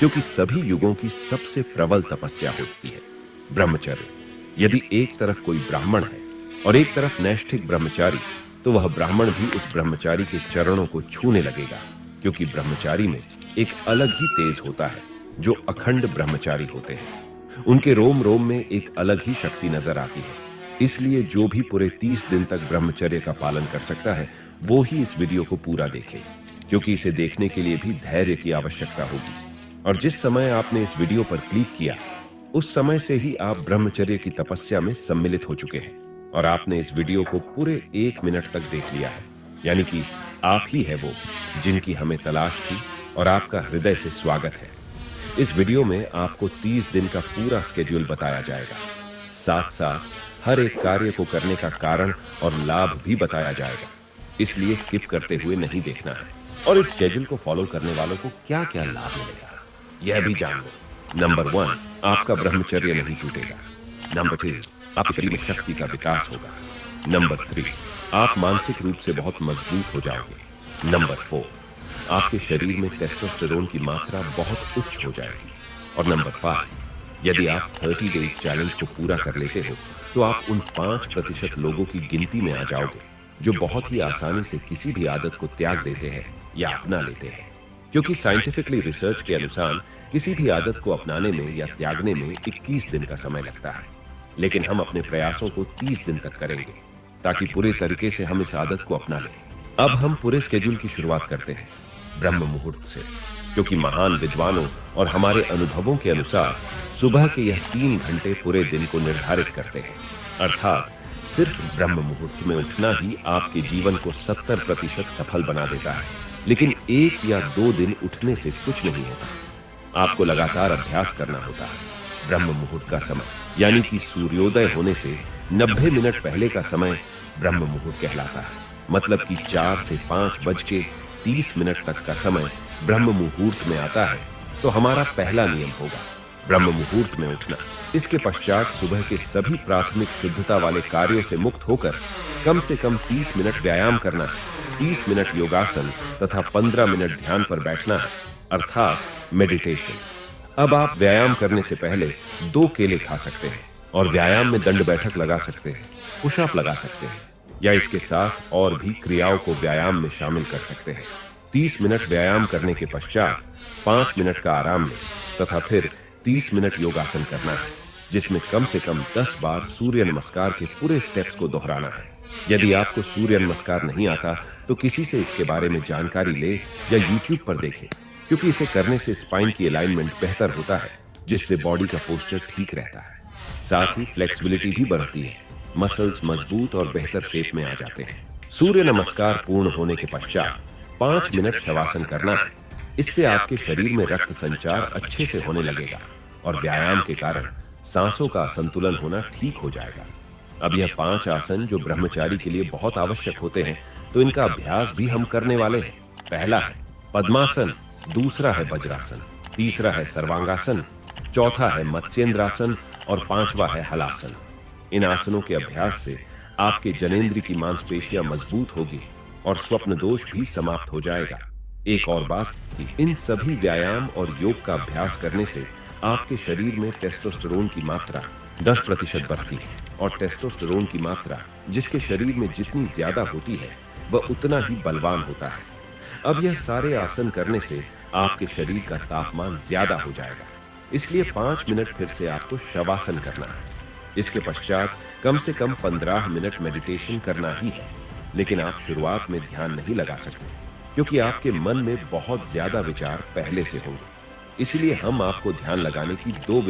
क्योंकि सभी युगों की सबसे प्रबल तपस्या होती है ब्रह्मचर्य। यदि एक तरफ कोई ब्राह्मण है और एक तरफ नैष्ठिक ब्रह्मचारी, तो वह ब्राह्मण भी उस ब्रह्मचारी के चरणों को छूने लगेगा, क्योंकि ब्रह्मचारी में एक अलग ही तेज होता है जो अखंड ब्रह्मचारी होते हैं। उनके रोम रोम में एक अलग ही शक्ति नजर आती है। इसलिए जो भी पूरे 30 दिन तक ब्रह्मचर्य का पालन कर सकता है, वो ही इस वीडियो को पूरा देखे, क्योंकि इसे देखने के लिए भी धैर्य की आवश्यकता होगी। और जिस समय आपने इस वीडियो पर क्लिक किया, उस समय से ही आप ब्रह्मचर्य की तपस्या में सम्मिलित हो चुके हैं और आपने इस वीडियो को पूरे 1 मिनट तक देख लिया है। यानी कि आप ही है वो जिनकी हमें तलाश थी, और आपका हृदय से स्वागत है। इस वीडियो में आपको 30 दिन का पूरा स्केड्यूल बताया जाएगा। साथ साथ हर एक कार्य को करने का कारण और लाभ भी बताया जाएगा, इसलिए स्किप करते हुए नहीं देखना है। और इस स्केड्यूल को फॉलो करने वालों को क्या क्या लाभ मिलेगा, यह भी जान लो। नंबर 1, आपका ब्रह्मचर्य नहीं टूटेगा। नंबर 2, आपके शरीर में शक्ति का विकास होगा। नंबर 3, आप मानसिक रूप से बहुत मजबूत हो जाओगे। नंबर 4, आपके शरीर में टेस्टोस्टेरोन की मात्रा बहुत उच्च हो जाएगी। और नंबर 5, यदि आप 30 डेज चैलेंज को पूरा कर लेते हो, तो आप उन 5% लोगों की गिनती में आ जाओगे जो बहुत ही आसानी से किसी भी आदत को त्याग देते हैं या अपना लेते हैं। क्योंकि साइंटिफिकली रिसर्च के अनुसार किसी भी आदत को अपनाने में या त्यागने में 21 दिन का समय लगता है, लेकिन हम अपने प्रयासों को 30 दिन तक करेंगे ताकि पूरे तरीके से हम इस आदत को अपना लें। अब हम पूरे स्केड्यूल की शुरुआत करते हैं ब्रह्म मुहूर्त से, क्योंकि महान विद्वानों और हमारे अनुभवों के अनुसार सुबह के यह 3 घंटे पूरे दिन को निर्धारित करते हैं। अर्थात सिर्फ ब्रह्म मुहूर्त में उठना ही आपके जीवन को 70% सफल बना देता है। लेकिन 1 या 2 दिन उठने से कुछ नहीं होता, आपको लगातार अभ्यास करना होता है। ब्रह्म मुहूर्त का समय यानी कि सूर्योदय होने से 90 मिनट पहले का समय ब्रह्म मुहूर्त कहलाता है। मतलब कि 4 से 5:30 तक का समय ब्रह्म मुहूर्त में आता है। तो हमारा पहला नियम होगा ब्रह्म मुहूर्त में उठना। इसके पश्चात सुबह के सभी प्राथमिक शुद्धता वाले कार्यों से मुक्त होकर कम से कम 30 मिनट व्यायाम करना है, 30 मिनट योगासन तथा 15 मिनट ध्यान पर बैठना है, अर्थात मेडिटेशन। अब आप व्यायाम करने से पहले 2 केले खा सकते हैं और व्यायाम में दंड बैठक लगा सकते हैं, पुशअप लगा सकते हैं, या इसके साथ और भी क्रियाओं को व्यायाम में शामिल कर सकते हैं। 30 मिनट व्यायाम करने के पश्चात 5 मिनट का आराम लें तथा फिर 30 मिनट योगासन करना है, जिसमें कम से कम 10 बार सूर्य नमस्कार के पूरे स्टेप्स को दोहराना है। यदि आपको सूर्य नमस्कार नहीं आता, तो किसी से इसके बारे में जानकारी ले या यूट्यूब पर देखें, क्योंकि इसे करने से स्पाइन की अलाइनमेंट बेहतर होता है, जिससे बॉडी का पोस्चर ठीक रहता है। साथ ही फ्लेक्सिबिलिटी भी बढ़ती है, मसल्स मजबूत और बेहतर शेप में आ जाते हैं। सूर्य नमस्कार पूर्ण होने के पश्चात 5 मिनट शवासन करना है। इससे आपके शरीर में रक्त संचार अच्छे से होने लगेगा और व्यायाम के कारण सांसों का संतुलन होना ठीक हो जाएगा। अब यह 5 आसन जो ब्रह्मचारी के लिए बहुत आवश्यक होते हैं, तो इनका अभ्यास भी हम करने वाले हैं। पहला है पद्मासन, दूसरा है वज्रासन, तीसरा है सर्वांगासन, चौथा है मत्स्येंद्रासन और 5वां है हलासन। इन आसनों के अभ्यास से आपके जनेंद्र की मांसपेशियां मजबूत होगी और स्वप्न दोष भी समाप्त हो जाएगा। एक और बात कि इन सभी व्यायाम और योग का अभ्यास करने से आपके शरीर में टेस्टोस्टेरोन की मात्रा 10% बढ़ती है, और टेस्टोस्टेरोन की मात्रा जिसके शरीर में जितनी ज्यादा होती है, वह उतना ही बलवान होता है। अब यह सारे आसन करने से आपके शरीर का तापमान ज्यादा हो जाएगा, इसलिए 5 मिनट फिर से आपको शवासन करना है। इसके पश्चात कम से कम 15 मिनट मेडिटेशन करना ही है, लेकिन आप शुरुआत में ध्यान नहीं लगा सकते, क्योंकि आपके मन में बहुत ज्यादा विचार पहले से होंगे। इसलिए हम आपको ध्यान लगाने की 2